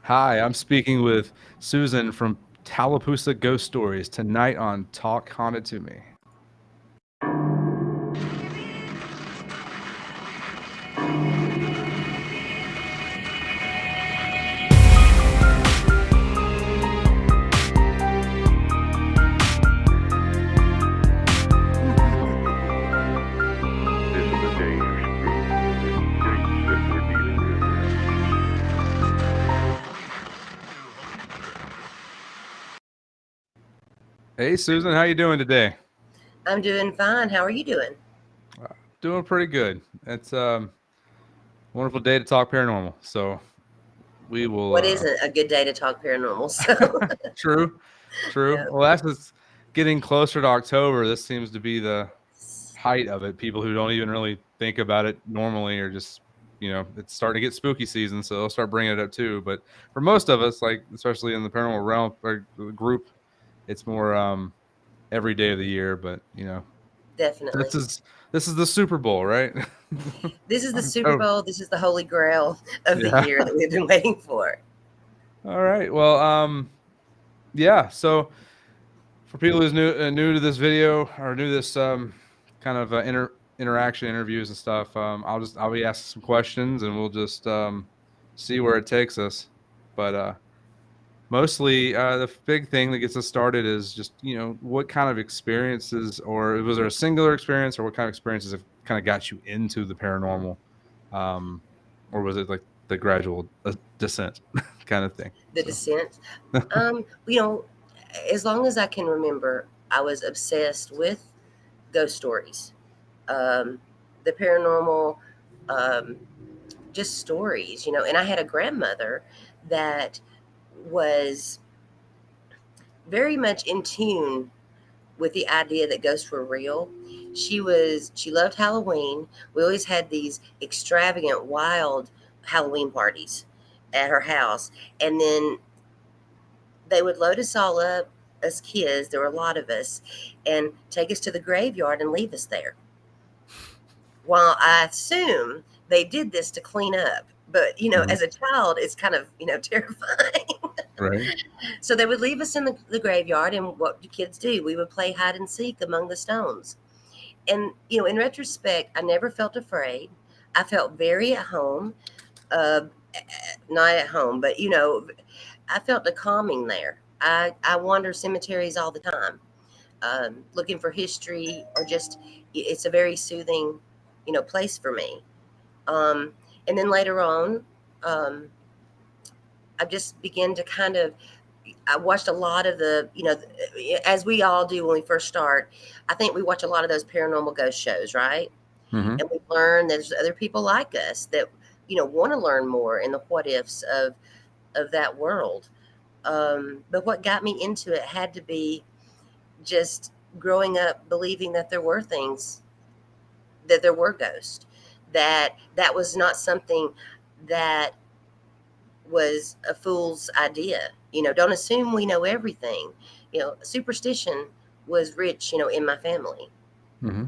Hi, I'm speaking with Susan from Tallapoosa Ghost Stories tonight on Talk Haunted to Me. This is a dangerous group. It's freaks that we're dealing with here. Hey, Susan, how you doing today? I'm doing fine. How are you doing? Doing pretty good. It's a wonderful day to talk paranormal. So we will. What isn't a good day to talk paranormal? So, True, true. yeah, Well, as getting closer to October, this seems to be the height of it. People who don't even really think about it normally are just, it's starting to get spooky season, so they'll start bringing it up too. But for most of us, like especially in the paranormal realm or group, it's more every day of the year. But definitely. this is this is the Super Bowl, right? This is the Super October. Bowl. This is the holy grail of the Yeah. year that we've been waiting for. All right. Well, yeah. So for people who's new to this video or new to this kind of interaction interviews and stuff, I'll be asking some questions and we'll just see where it takes us. But mostly the big thing that gets us started is just what kind of experiences, or was there a singular experience, or what kind of experiences have kind of got you into the paranormal, um, or was it like the gradual descent kind of thing? The So descent. You know, as long as I can remember, I was obsessed with ghost stories, um, the paranormal, um, just stories. And I had a grandmother that was very much in tune with the idea that ghosts were real. She loved Halloween. We always had these extravagant, wild Halloween parties at her house. And then they would load us all up as kids, there were a lot of us, and take us to the graveyard and leave us there. While I assume they did this to clean up. But mhm. as a child, it's kind of terrifying. Right. So they would leave us in the graveyard, and what do kids do? We would play hide and seek among the stones. And in retrospect, I never felt afraid. I felt very at home. uh, Not at home, but I felt a calming there. I wander cemeteries all the time, looking for history, or just it's a very soothing place for me. um, and then later on, um, I just began to kind of, I watched a lot of as we all do when we first start. I think we watch a lot of those paranormal ghost shows, right? Hmm. And we learn there's other people like us that want to learn more in the what ifs of that world. But what got me into it had to be just growing up believing that there were things, that there were ghosts, that was not something that was a fool's idea. Don't assume we know everything. Superstition was rich, in my family. Hmm.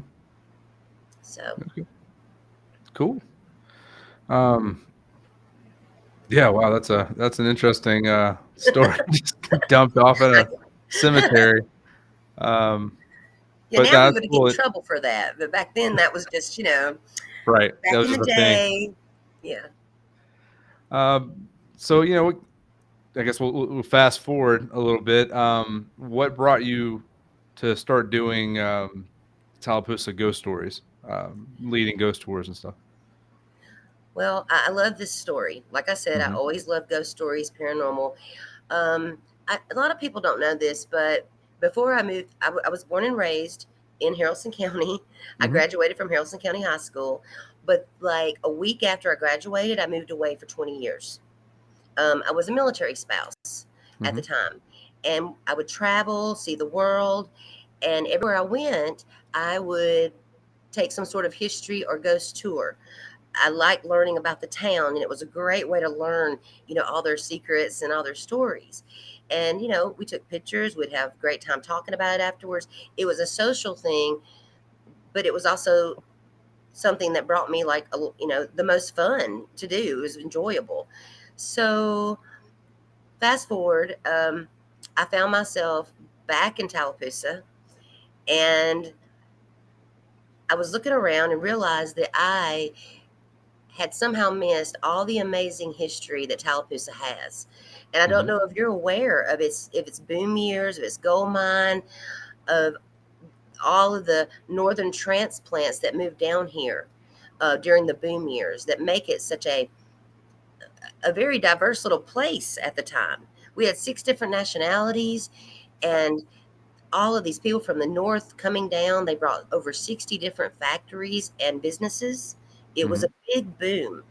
So Okay. Cool. Um, yeah. Wow. That's an interesting story. Just dumped off in I, a cemetery. Um, yeah, but now we that's would get cool. in trouble for that, but back then that was just, Right. That back was in the just a thing. day. Yeah. So I guess we'll fast forward a little bit. What brought you to start doing Tallapoosa Ghost Stories, leading ghost tours and stuff? Well, I love this story. Like I said, I Hmm. always love ghost stories, paranormal. Um, a lot of people don't know this, but before I moved, I was born and raised in Haralson County. I Hmm. graduated from Haralson County High School, but like a week after I graduated, I moved away for 20 years. I was a military spouse at Hmm. the time, and I would travel, see the world, and everywhere I went, I would take some sort of history or ghost tour. I liked learning about the town, and it was a great way to learn, all their secrets and all their stories. And we took pictures. We'd have a great time talking about it afterwards. It was a social thing, but it was also something that brought me like the most fun to do. It was enjoyable. So fast forward, I found myself back in Tallapoosa, and I was looking around and realized that I had somehow missed all the amazing history that Tallapoosa has. And I don't Mhm. know if you're aware of its boom years, of its gold mine, of all of the northern transplants that moved down here during the boom years that make it such a very diverse little place at the time. We had 6 different nationalities, and all of these people from the north coming down. They brought over 60 different factories and businesses. It was a Mhm. big boom.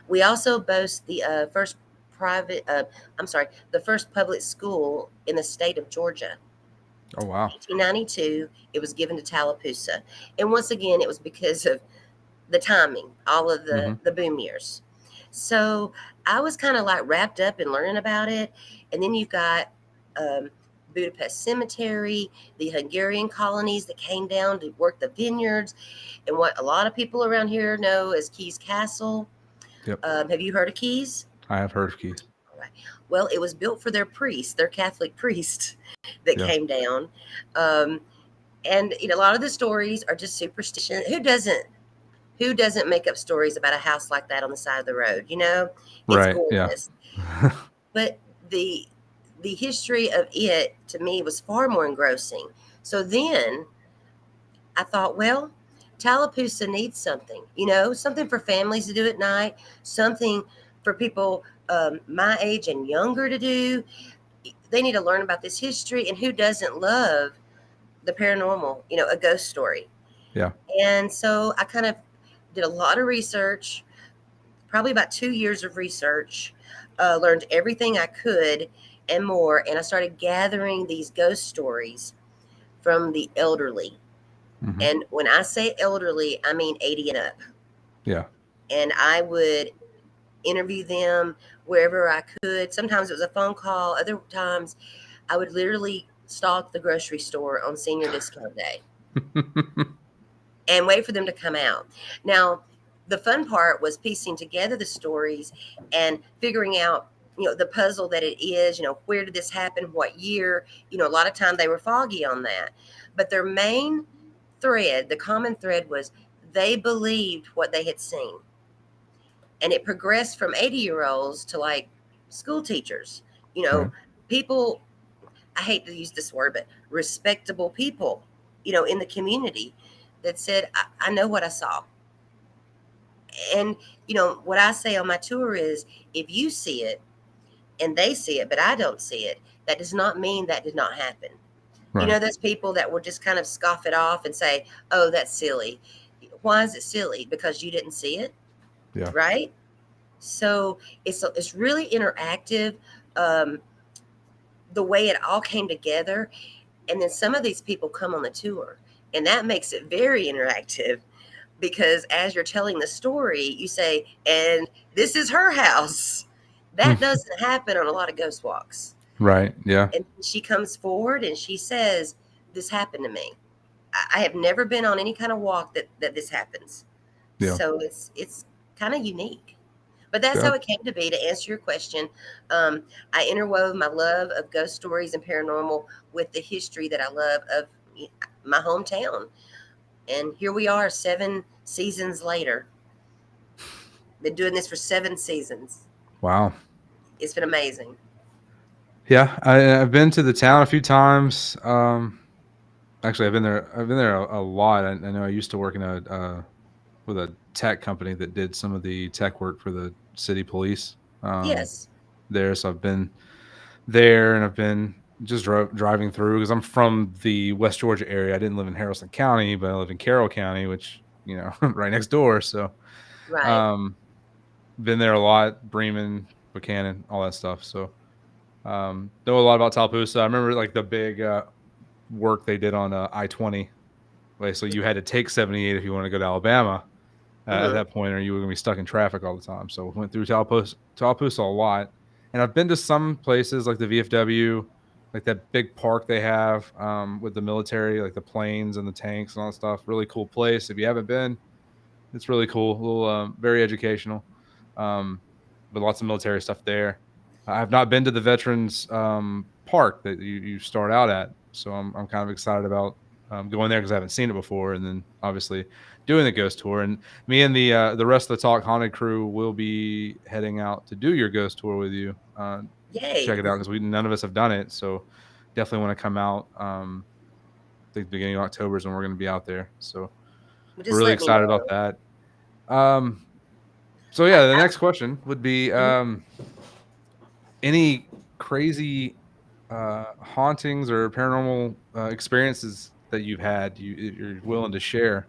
We also boast the first private, I'm sorry, the first public school in the state of Georgia. Oh wow. 1892, it was given to Tallapoosa. And once again, it was because of the timing, all of Mhm. the boom years. So I was kind of like wrapped up in learning about it. And then you've got um, Budapest Cemetery, the Hungarian colonies that came down to work the vineyards, and what a lot of people around here know as Keys Castle. Yep. Have you heard of Keys? I have heard of Keys. Right. Well, it was built for their priests, their Catholic priests that Yeah. came down. Um, and a lot of the stories are just superstition. Who doesn't make up stories about a house like that on the side of the road? It's Right. Yeah. gorgeous. But the the history of it to me was far more engrossing. So then I thought, well, Tallapoosa needs something, something for families to do at night, something for people my age and younger to do. They need to learn about this history, and who doesn't love the paranormal, a ghost story. Yeah. And so I kind of did a lot of research, probably about 2 years of research, learned everything I could and more. And I started gathering these ghost stories from the elderly. Mhm. And when I say elderly, I mean 80 and up. Yeah. And I would interview them wherever I could. Sometimes it was a phone call, other times I would literally stalk the grocery store on senior discount day and wait for them to come out. Now, the fun part was piecing together the stories and figuring out, the puzzle that it is, where did this happen, what year, a lot of time they were foggy on that. But their main thread, the common thread was they believed what they had seen. And it progressed from 80-year-olds to like school teachers, Right. people, I hate to use this word, but respectable people, in the community that said, I know what I saw. And, what I say on my tour is if you see it and they see it, but I don't see it, that does not mean that did not happen. Right. Those people that will just kind of scoff it off and say, oh, that's silly. Why is it silly? Because you didn't see it, Yeah. right? So it's really interactive. Um, the way it all came together. And then some of these people come on the tour, and that makes it very interactive because as you're telling the story, you say, and this is her house. That doesn't happen on a lot of ghost walks. Right. Yeah. And she comes forward and she says, this happened to me. I have never been on any kind of walk that this happens. Yeah. So it's kind of unique. But that's Yeah. how it came to be. To answer your question, I interwove my love of ghost stories and paranormal with the history that I love of my hometown. And here we are, 7 seasons later. Been doing this for 7 seasons. Wow. It's been amazing. Yeah. I've been to the town a few times. Actually, I've been there a lot. I know I used to work in a with a tech company that did some of the tech work for the city police. Yes. There, so I've been there, and I've been just driving through because I'm from the West Georgia area. I didn't live in Harrison County, but I live in Carroll County, which right next door. So, Right. um, been there a lot. Bremen, Buchanan, all that stuff. So, know a lot about Tallapoosa. I remember like the big work they did on I-20. Like, so you had to take 78 if you want to go to Alabama at Hmm. that point, or you were going to be stuck in traffic all the time. So we went through Tallapoosa a lot, and I've been to some places like the VFW, like that big park they have with the military, like the planes and the tanks and all that stuff. Really cool place. If you haven't been, it's really cool. A little very educational, but lots of military stuff there. I've not been to the Veterans Park that you start out at, so I'm kind of excited about going there because I haven't seen it before, and then obviously doing the ghost tour. And me and the rest of the Talk Haunted crew will be heading out to do your ghost tour with you. Check Yay. it out because we none of us have done it, so definitely want to come out. I think the beginning of October is when we're going to be out there, so Well, we're just really let me excited about know. that. Um, so yeah, the next question would be Mhm. any crazy hauntings or paranormal experiences that you've had you're willing to share.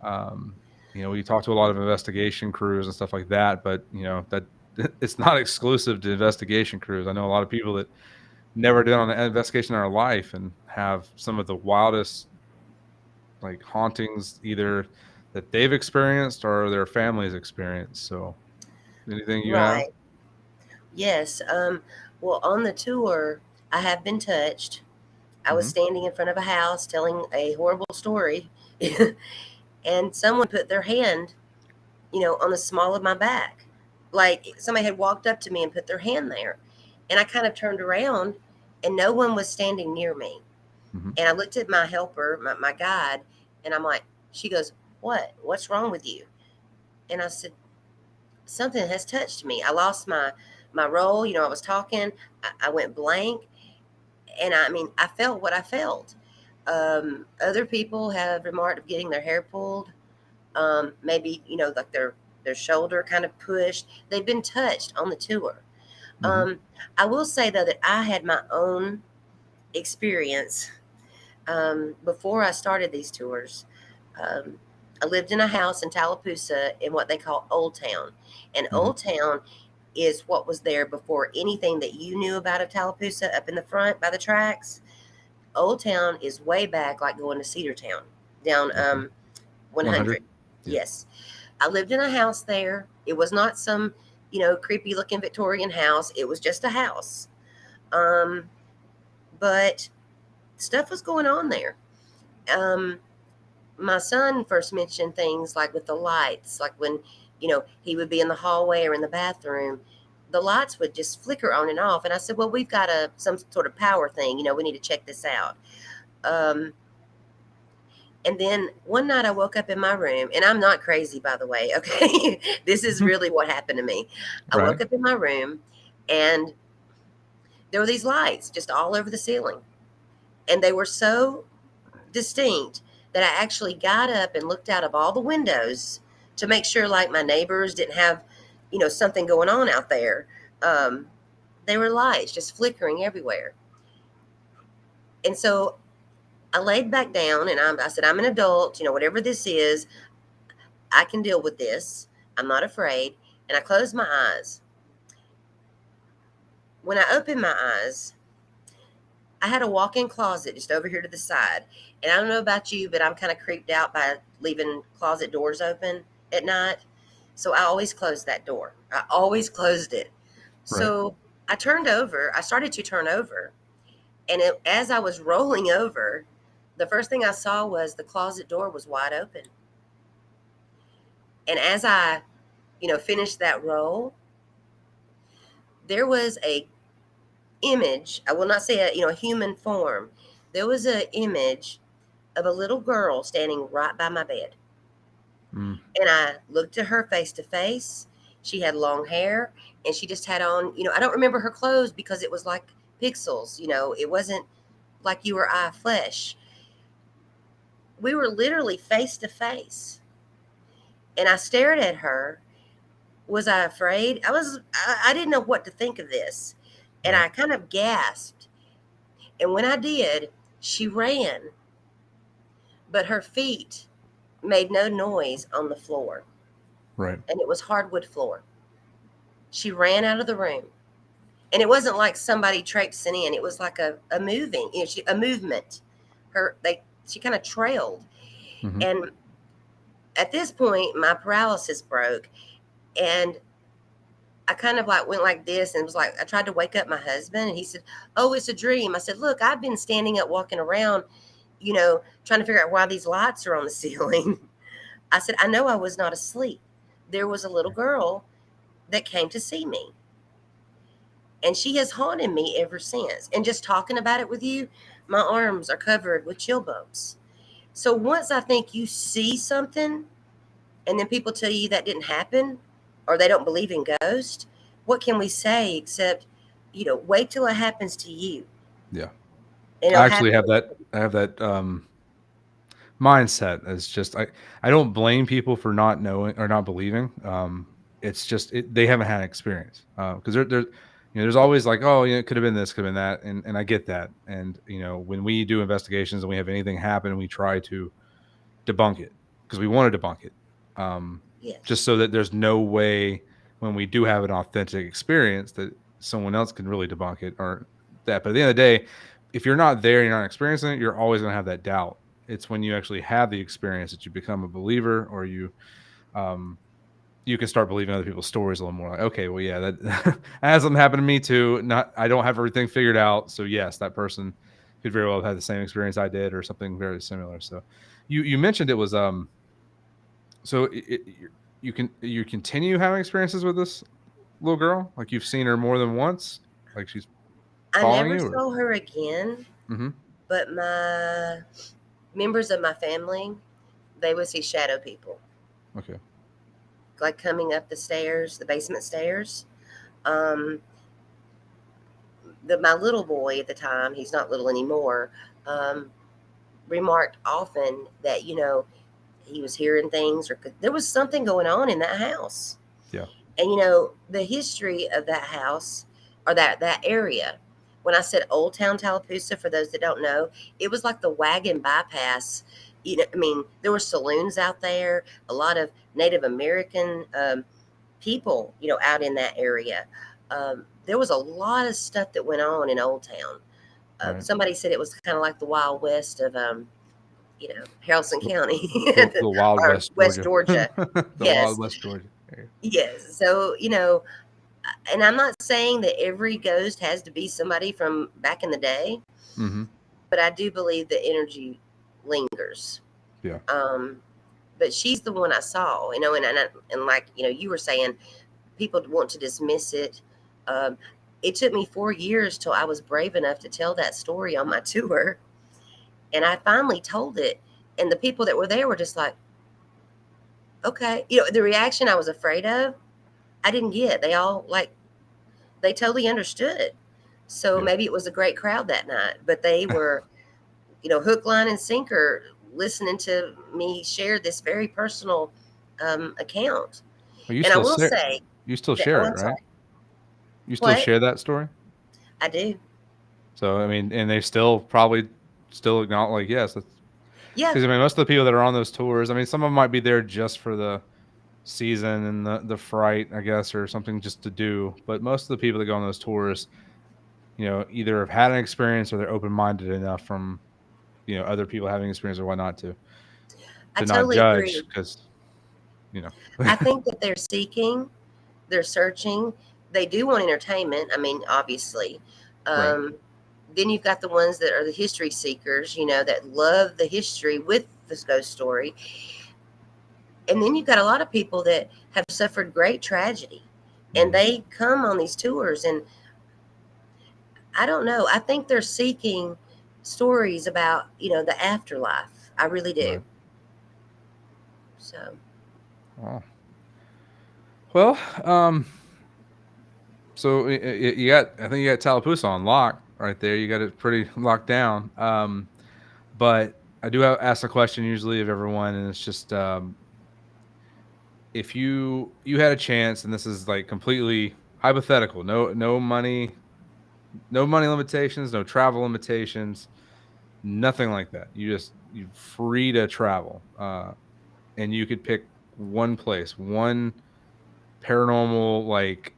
um, we talk to a lot of investigation crews and stuff like that, but that it's not exclusive to investigation crews. I know a lot of people that never did on an investigation in their life and have some of the wildest like hauntings either that they've experienced or their families experienced. So anything you have? Right. Yes. Well, on the tour, I have been touched. I was Hmm. standing in front of a house telling a horrible story, and someone put their hand, on the small of my back. Like somebody had walked up to me and put their hand there. And I kind of turned around and no one was standing near me. Hmm. And I looked at my helper, my guide, and I'm like, she goes, "What? What's wrong with you?" And I said, "Something has touched me. I lost my role. I was talking, I went blank. And I mean, I felt what I felt. Other people have remarked of getting their hair pulled, maybe like their shoulder kind of pushed. They've been touched on the tour. Hmm. I will say though that I had my own experience before I started these tours. Um, I lived in a house in Tallapoosa in what they call Old Town, and Hmm. Old Town is what was there before anything that you knew about of Tallapoosa up in the front by the tracks. Old Town is way back, like going to Cedar Town, down Okay. 100. 100. Yeah. Yes. I lived in a house there. It was not some, creepy looking Victorian house. It was just a house. Um, but stuff was going on there. Um, my son first mentioned things like with the lights, like when, he would be in the hallway or in the bathroom, the lights would just flicker on and off. And I said, well, we've got some sort of power thing, we need to check this out. Um, And then one night I woke up in my room, and I'm not crazy, by the way. Okay. This is really what happened to me. I Right. woke up in my room, and there were these lights just all over the ceiling. And they were so distinct that I actually got up and looked out of all the windows to make sure, like, my neighbors didn't have, something going on out there. Um, they were lights just flickering everywhere. And so I laid back down and I said, I'm an adult, whatever this is, I can deal with this. I'm not afraid. And I closed my eyes. When I opened my eyes, I had a walk in closet just over here to the side. And I don't know about you, but I'm kind of creeped out by leaving closet doors open at night. So I always closed that door. I always closed it. Right. So I turned over. I started to turn over. And as I was rolling over, the first thing I saw was the closet door was wide open. And as I, finished that roll, there was a image. I will not say a human form. There was an image of a little girl standing right by my bed. Mm. And I looked at her face to face. She had long hair and she just had on, I don't remember her clothes because it was like pixels, it wasn't like you or I flesh. We were literally face to face. And I stared at her. Was I afraid? I didn't know what to think of this. And Right. I kind of gasped. And when I did, she ran, but her feet made no noise on the floor, Right. and it was hardwood floor. She ran out of the room, and it wasn't like somebody traipsing in. It was like a moving, a movement. She kind of trailed, Hmm. and at this point, my paralysis broke, and I kind of like went like this and was like, I tried to wake up my husband and he said, "Oh, it's a dream." I said, "Look, I've been standing up, walking around, trying to figure out why these lights are on the ceiling." I said, "I know I was not asleep. There was a little girl that came to see me." And she has haunted me ever since. And just talking about it with you, my arms are covered with chill bumps. So once I think you see something, and then people tell you that didn't happen, or they don't believe in ghosts, what can we say except, wait till it happens to you, Yeah. and it'll I actually happen. have that. I have that mindset as just I don't blame people for not knowing or not believing. It's just they haven't had experience because there's always like, oh, it could have been this, could have been that, and I get that. And when we do investigations and we have anything happen, we try to debunk it because we want to debunk it. Um, just Yes, so that there's no way when we do have an authentic experience that someone else can really debunk it or that. But at the end of the day, if you're not there and you're not experiencing it, you're always going to have that doubt. It's when you actually have the experience that you become a believer, or um, you can start believing other people's stories a little more. Like, okay, well, yeah, that, that has something happened to me too. Not, I don't have everything figured out, so yes, that person could very well have had the same experience I did, or something very similar. So, you mentioned it was so you continue having experiences with this little girl, like you've seen her more than once, like she's I following never you, or saw her again, mm-hmm. but my members of my family, they would see shadow people, Okay, like coming up the stairs, the basement stairs. Um, my little boy at the time, he's not little anymore, um, remarked often that he was hearing things, or there was something going on in that house. yeah, And the history of that house, or that area. When I said Old Town Tallapoosa, for those that don't know, it was like the wagon bypass. I mean, there were saloons out there, a lot of Native American people, out in that area. There was a lot of stuff that went on in Old Town. right. Somebody said it was kind of like the Wild West of Harrelson So County, the Wild or West West Georgia, Georgia. the Wild Yes, West Georgia area. yes. So and I'm not saying that every ghost has to be somebody from back in the day, Mm-hmm. but I do believe the energy lingers. Yeah, Um, but she's the one I saw, and like you were saying, people want to dismiss it. Um, it took me 4 years till I was brave enough to tell that story on my tour, and I finally told it, and the people that were there were just like, okay, the reaction I was afraid of, I didn't get. They all they totally understood. So yeah. maybe it was a great crowd that night, but they were, hook, line, and sinker listening to me share this very personal account. Well, you And I still will share, say you still that, share oh, it, I'm right? sorry. You still What? share that story. I do. So I mean, and they still probably still acknowledge, like, yes, that's Yeah, because I mean, most of the people that are on those tours, I mean, some of them might be there just for the season and the fright, I guess, or something just to do. But most of the people that go on those tours, either have had an experience or they're open minded enough from other people having experience or whatnot I to not totally judge agree. because you know I think that they're seeking, they're searching, they do want entertainment. I mean, obviously. right. Um, then you've got the ones that are the history seekers, that love the history with this ghost story. And then you've got a lot of people that have suffered great tragedy, and Hmm. they come on these tours. And I don't know, I think they're seeking stories about the afterlife. I really do. Right. So Oh. Well, so you got, I think you got Tallapoosa on lock right there. You got it pretty locked down. But I do ask the question usually of everyone, and it's just if you had a chance, and this is like completely hypothetical, no money limitations, no travel limitations, nothing like that. You free to travel, and you could pick one place, one paranormal like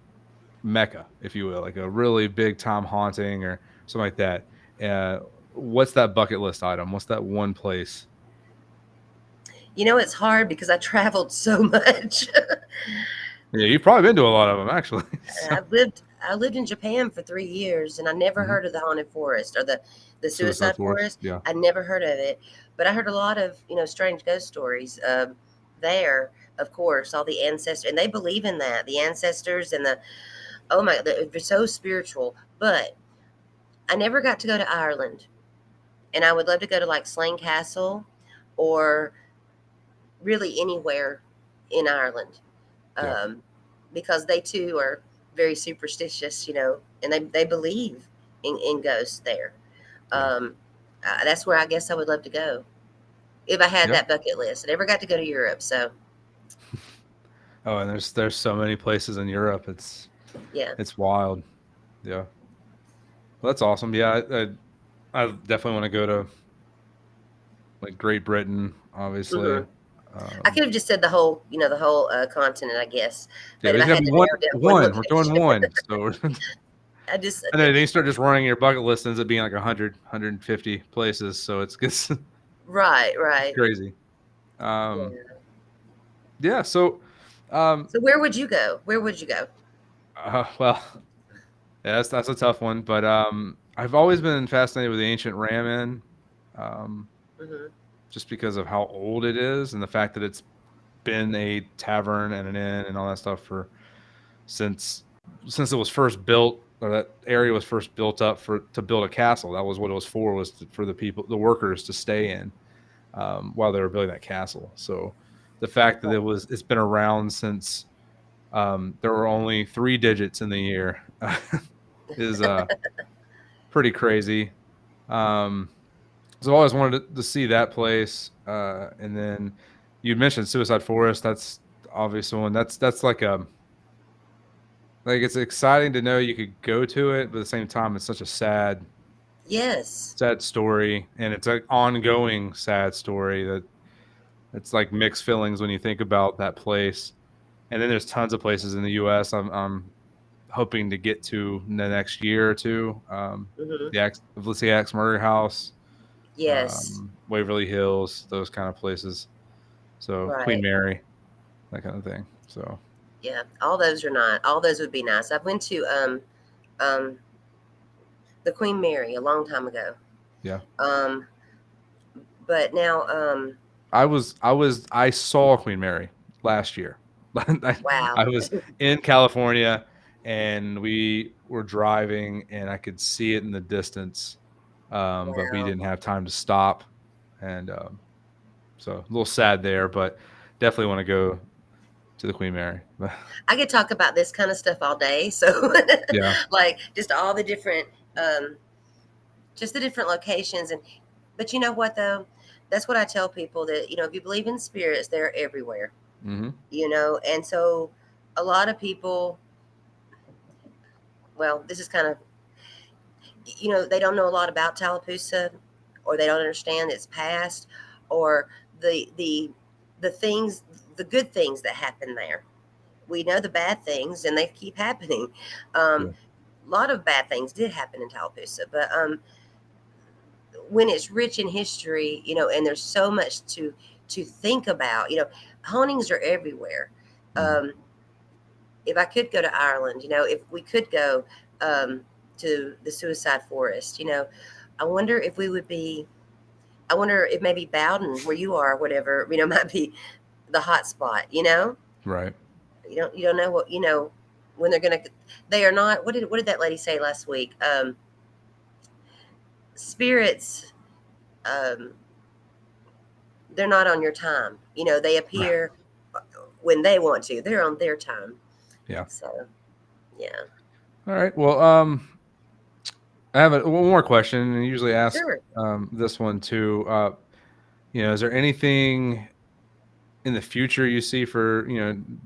mecca, if you will, like a really big time haunting or something like that. Uh, what's that bucket list item? What's that one place? it's hard because I traveled so much. Yeah, you've probably been to a lot of them actually. So, I lived in Japan for 3 years, and I never mhm. heard of the haunted forest, or the Suicide suicide Forest. forest. Yeah. I never heard of it, but I heard a lot of strange ghost stories there. Of course, all the ancestors, and they believe in that, the ancestors and Oh my, they're so spiritual. But I never got to go to Ireland, and I would love to go to like Slane Castle, or really anywhere in Ireland, Yeah. um, because they too are very superstitious, and they believe in ghosts there. Yeah. Um, that's where I guess I would love to go if I had Yeah. that bucket list. I never got to go to Europe, so Oh, and there's so many places in Europe. yeah. It's wild. Yeah. Well, that's awesome. Yeah, I definitely want to go to like Great Britain, obviously. hmm I Um, could have just said the whole continent, I guess, yeah, but if there's I got to had be to one. narrow down one One. We're doing location, one. So I just and then you start just running your bucket list, ends up being like 150 places. So it's right, right. crazy. Um, Yeah. yeah. So, um, So where would you go? Where would you go? well, yeah, that's a tough one. But I've always been fascinated with the ancient Ram um, hmm just because of how old it is and the fact that it's been a tavern and an inn and all that stuff for since since it was first built, or that area was first built up for to build a castle. That was what it was for, was for the people, the workers, to stay in while they were building that castle. So the fact that it's been around since there were only 3 digits in the year is pretty crazy. Um, so I always wanted to see that place. And then you mentioned Suicide Forest. That's obviously one. That's like it's exciting to know you could go to it, but at the same time, it's such a Yes. sad story, and it's an ongoing sad story that it's like mixed feelings when you think about that place. And then there's tons of places in the U.S. I'm hoping to get to in the next year or two. hmm Let's say Axe Murray House, Yes. Waverly Hills, those kind of places. So Queen Right. Mary, that kind of thing. So Yeah. All those are not. All those would be nice. I went to um the Queen Mary a long time ago. yeah, Um, but now I saw Queen Mary last year. I, wow. I was in California and we were driving and I could see it in the distance, but we Wow. didn't have time to stop, and so a little sad there, but definitely want to go to the Queen Mary. I could talk about this kind of stuff all day. So Yeah. like just all the different um just the different locations. And but you know what though? That's what I tell people, that if you believe in spirits, they're everywhere. Hmm. And so a lot of people, well, this is kind of, they don't know a lot about Tallapoosa, or they don't understand its past, or the things, the good things that happen there. We know the bad things, and they keep happening. Yeah. A lot of bad things did happen in Tallapoosa, but when it's rich in history, and there's so much to think about. Hauntings are everywhere. Hmm. Um, if I could go to Ireland, if we could go um, to the Suicide Forest, I wonder if we would be. I wonder if maybe Bowden, where you are, whatever, might be the hot spot. Right. You don't know what when they're gonna. They are not. What did that lady say last week? Spirits. Um, they're not on your time. They appear when they want to. They're on their time. Yeah. So yeah, All right. Well, I have one more question, and I usually ask sure. this one too. Is there anything in the future you see for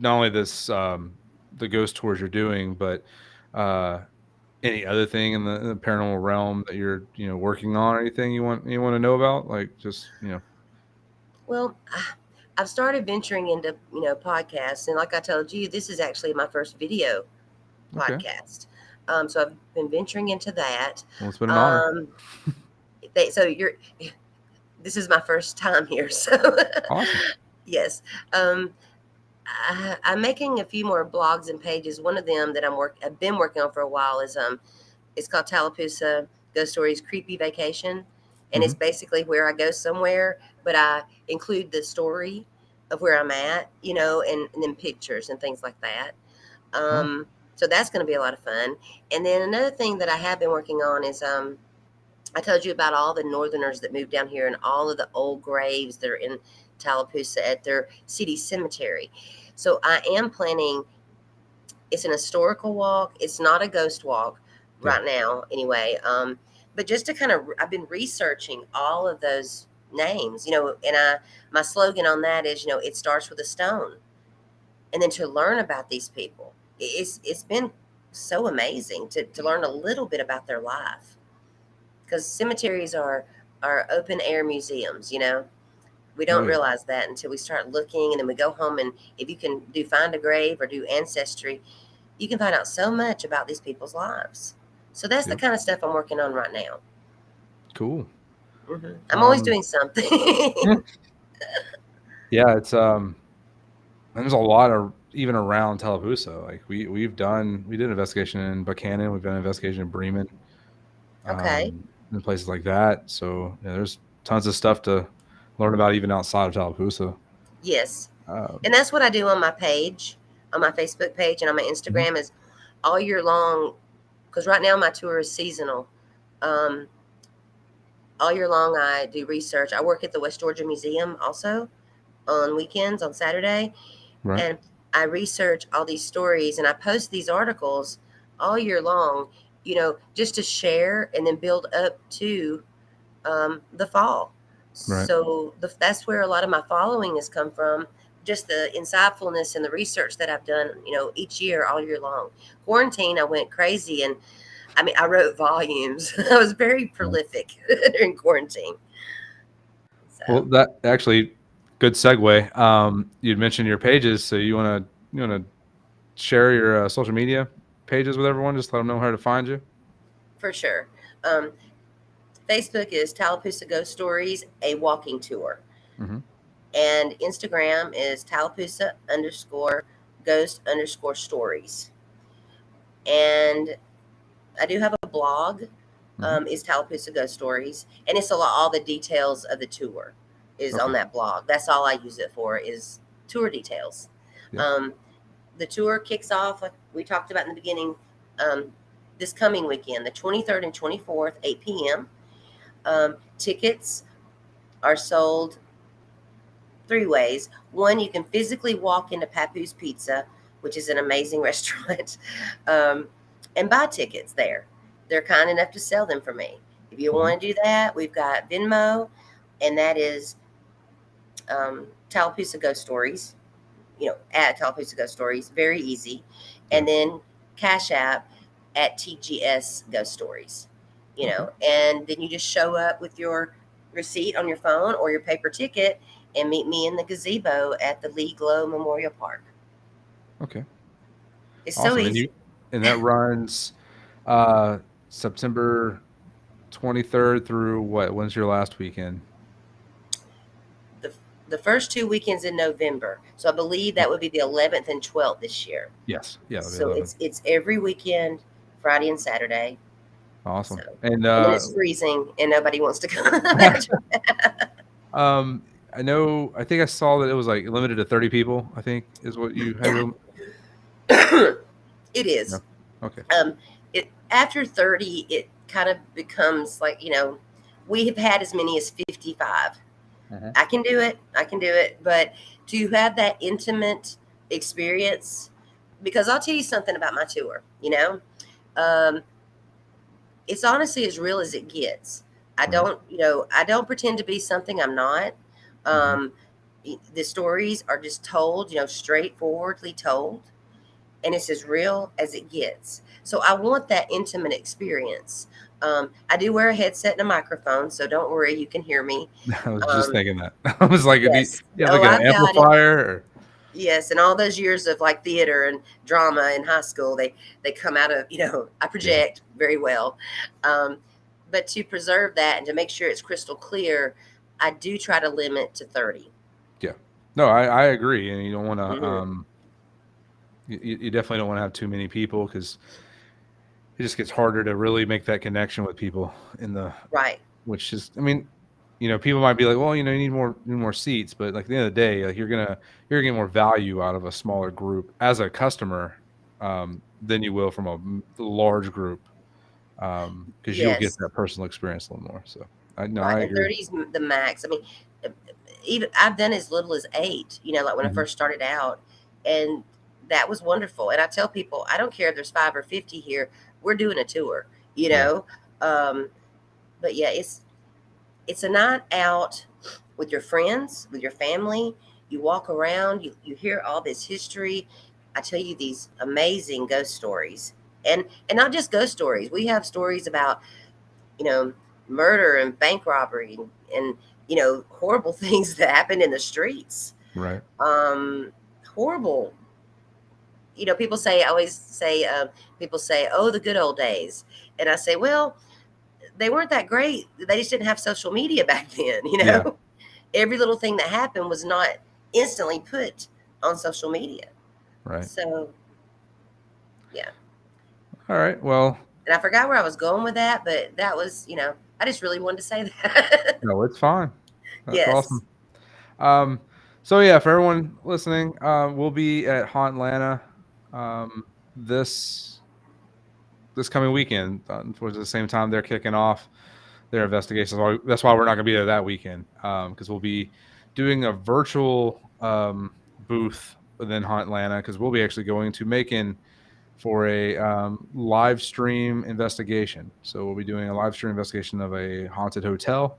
not only this the ghost tours you're doing, but uh, any other thing in the paranormal realm that you're working on, or anything you want to know about, like just Well, I've started venturing into podcasts, and like I told you, this is actually my first video okay. podcast. So I've been venturing into that. Well, it's been an honor. Um, so this is my first time here, so Awesome. yes. Um, I'm making a few more blogs and pages. One of them that I've been working on for a while is it's called Tallapoosa Ghost Stories Creepy Vacation, and it's Hmm. basically where I go somewhere, but I include the story of where I'm at, and then pictures and things like that. Oh, Um, So that's going to be a lot of fun. And then another thing that I have been working on is I told you about all the Northerners that moved down here and all of the old graves that are in Tallapoosa at their city cemetery. So I am planning. It's an historical walk. It's not a ghost walk Yeah. right now, anyway. But just to kind of, I've been researching all of those names, and my slogan on that is, it starts with a stone, and then to learn about these people, it's been so amazing to learn a little bit about their life, because cemeteries are open air museums. We Oh don't yeah. realize that until we start looking, and then we go home, and if you can do find a grave or do ancestry, you can find out so much about these people's lives. So that's the Yep. kind of stuff I'm working on right now. Cool. I'm always Um, doing something. yeah, it's there's a lot of even around Tallapoosa. Like we did an investigation in Buchanan, we've done an investigation in Bremen, Okay. and places like that. So yeah, there's tons of stuff to learn about even outside of Tallapoosa. Yes. Um, And that's what I do on my page, on my Facebook page, and on my mhm. Instagram is all year long. Because right now my tour is seasonal. Um, all year long, I do research. I work at the West Georgia Museum also on weekends, on Saturday, Right. and I research all these stories and I post these articles all year long, just to share and then build up to the fall. Right. So that's where a lot of my following has come from, just the insightfulness and the research that I've done, each year, all year long. Quarantine, I went crazy, and I mean, I wrote volumes. I was very Right. prolific during quarantine. Well, So that actually good segue. You'd mentioned your pages, so you wanna share your social media pages with everyone. Just let them know how to find you. for sure. Um, Facebook is Tallapoosa Ghost Stories, a walking tour. Hmm. And Instagram is Tallapoosa underscore ghost underscore stories. And I do have a blog, Hmm. is Tallapoosa Ghost Stories, and it's all the details of the tour is on Okay. that blog. That's all I use it for is tour details. Yeah. Um, the tour kicks off, like we talked about in the beginning, um, this coming weekend, the 23rd and 24th, 8 p.m. Tickets are sold three ways. One, you can physically walk into Papoose Pizza, which is an amazing restaurant, um, and buy tickets there. They're kind enough to sell them for me. If you Hmm. want to do that, we've got Venmo, and that is Tallapoosa Ghost Stories. At Tallapoosa Ghost Stories, very easy, Yeah. and then Cash App at TGS Ghost Stories. Okay. And then you just show up with your receipt on your phone or your paper ticket and meet me in the gazebo at the Lee Glow Memorial Park. Okay. It's so Awesome. easy. And that runs uh September 23rd through what? When's your last weekend? The, the first two weekends in November. So I believe that Okay. would be the 11th and 12th this year. Yes. Yeah, that'll be So 11. it's every weekend, Friday and Saturday. So, Awesome. And and then it's freezing and nobody wants to come. um I think I saw that it was like limited to 30 people, I think is what you had your It no. is. Okay. Um, it after 30, it kind of becomes like we have had as many as 55. Mhm. I can do it. I can do it. But to have that intimate experience, because I'll tell you something about my tour. Um, it's honestly as real as it gets. Right. I don't pretend to be something I'm not. Mhm. Um, the stories are just told, straightforwardly told, and it's as real as it gets. So I want that intimate experience. I do wear a headset and a microphone, so don't worry, you can hear me. I was just Um, thinking that. I was like, do yes. you have like Oh, an I've got it. amplifier or Yes, and all those years of like theater and drama in high school, they come out of I yeah. project very well, um, but to preserve that and to make sure it's crystal clear, I do try to limit to 30. Yeah. No, I agree. And you don't want to, Hmm. you definitely don't want to have too many people because it just gets harder to really make that connection with people in the, Right. which is, I mean, people might be like, well, you need more seats, but like at the end of the day, like you're gonna get more value out of a smaller group as a customer. than you will from a large group, because you'll get Yes, that personal experience a little more. So I no, right. I And agree. 30's the max. I mean, uh, even I've done as little as 8. Like when I Mhm. first started out, and that was wonderful. And I tell people, I don't care if there's 5 or 50 here. We're doing a tour. You Yeah, know, um, but yeah, it's a night out with your friends, with your family. You walk around, you hear all this history. I tell you these amazing ghost stories. And not just ghost stories. We have stories about, you know, murder and bank robbery and horrible things that happen in the streets. right. Um Horrible. People say I always say people say, "Oh, the good old days." And I say, "Well, they weren't that great. They just didn't have social media back then, Yeah, every little thing that happened was not instantly put on social media." right. So, yeah. All right. Well, And I forgot where I was going with that, but that was, I just really wanted to say that. no, it's fine. That's Yes. awesome. Um, so yeah, for everyone listening, we'll be at Hauntlanta um, this this coming weekend. Towards the same time they're kicking off their investigations. That's why we're not going to be there that weekend, because we'll be doing a virtual booth within Hauntlanta, because we'll be actually going to Macon for a live stream investigation. So we'll be doing a live stream investigation of a haunted hotel.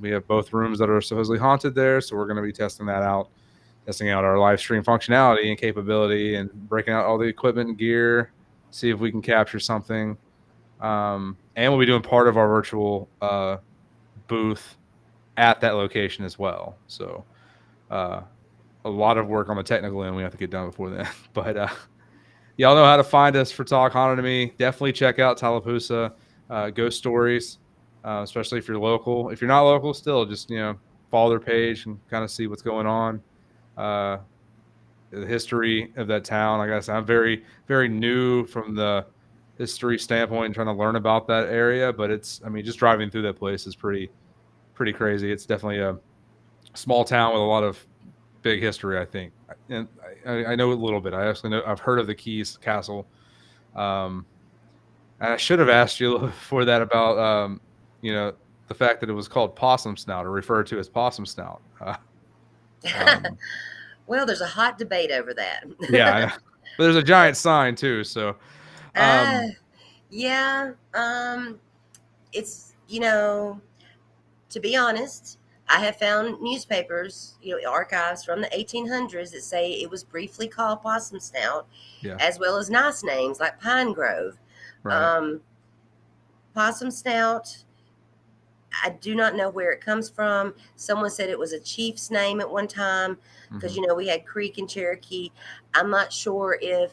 We have both rooms that are supposedly haunted there, so we're going to be testing out our live stream functionality and capability, and breaking out all the equipment and gear, see if we can capture something. And we'll be doing part of our virtual booth at that location as well. So uh, a lot of work on the technical end we have to get done before then. But y'all know how to find us for Talk Haunted to Me. Definitely check out Tallapoosa Ghost Stories, especially if you're local. If you're not local, still just follow their page and kind of see what's going on. Uh, the history of that town. Like I guess I'm very very new from the history standpoint and trying to learn about that area. But I mean, just driving through that place is pretty crazy. It's definitely a small town with a lot of big history, I think. And I know a little bit. I actually know I've heard of the Keys Castle. Um, and I should have asked you a little before that about you know, the fact that it was called Possum Snout or referred to as Possum Snout. Um, Well, there's a hot debate over that. yeah, I know. But there's a giant sign too. So uh, um, yeah. It's, to be honest, I have found newspapers, archives from the 1800s that say it was briefly called Possum Snout, yeah, as well as nice names like Pine Grove. right. Um, Possum Snout, I do not know where it comes from. Someone said it was a chief's name at one time because, Hmm. we had Creek in Cherokee. I'm not sure if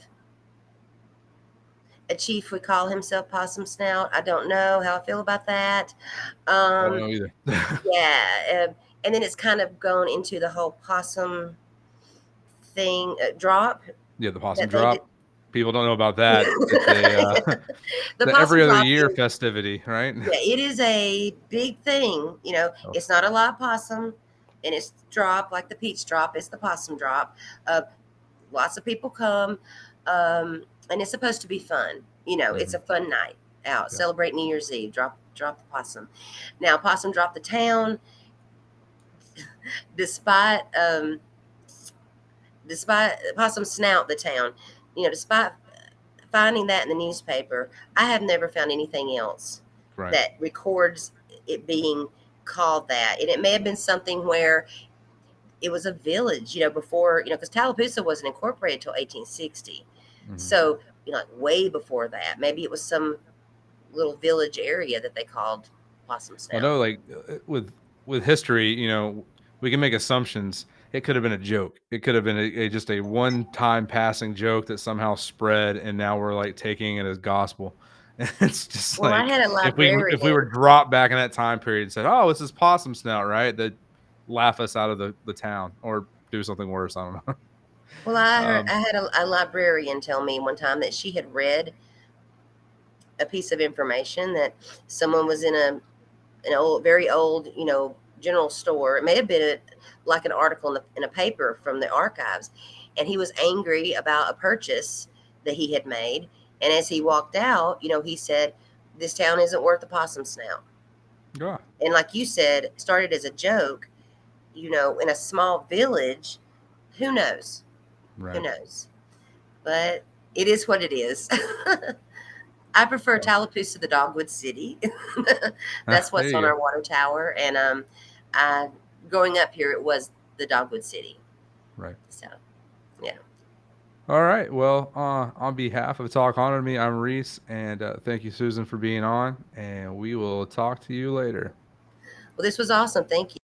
a chief would call himself Possum Snout. I don't know how I feel about that. I don't Um, know either. yeah. And then it's kind of gone into the whole possum thing, drop Yeah, the possum that they did. drop. People don't know about that. It's a The the every possum other drop year is, festivity, right? yeah, it is a big thing. Oh, It's not a live possum, and it's drop like the peach drop. It's the possum drop. Uh, Lots of people come, and it's supposed to be fun. It's mhm, a fun night out. yeah, Celebrate New Year's Eve. Drop the possum. Now, possum drop the town, despite possum snout the town. Despite finding that in the newspaper, I have never found anything else right. that records it being called that. And it may have been something where it was a village, before, because Tallapoosa wasn't incorporated till 1860. Mhm. So, like way before that, maybe it was some little village area that they called Possum Well, Snout. no, like with history, we can make assumptions. It could have been a joke. It could have been just a one-time passing joke that somehow spread, and now we're like taking it as gospel. And it's just Well, I like had a if we were librarian. dropped back in that time period and said, "Oh, this is possum snout," right? They'd laugh us out of the town or do something worse. I don't know. Well, I Um, had a librarian tell me one time that she had read a piece of information that someone was in an old, very old, general store. It may have been like an article in a paper from the archives, and he was angry about a purchase that he had made. And as he walked out, he said, "This town isn't worth a possum snout." Yeah. And like you said, it started as a joke, in a small village. Who knows? Who Right. knows? But it is what it is. I prefer Tallapoosa, the Dogwood City. That's There what's you on go. our water tower. And I, growing up here, it was the Dogwood City. Right. So, yeah. All right. Well, on behalf of Talk Haunted Me, I'm Reece, and thank you, Susan, for being on. And we will talk to you later. Well, this was awesome. Thank you.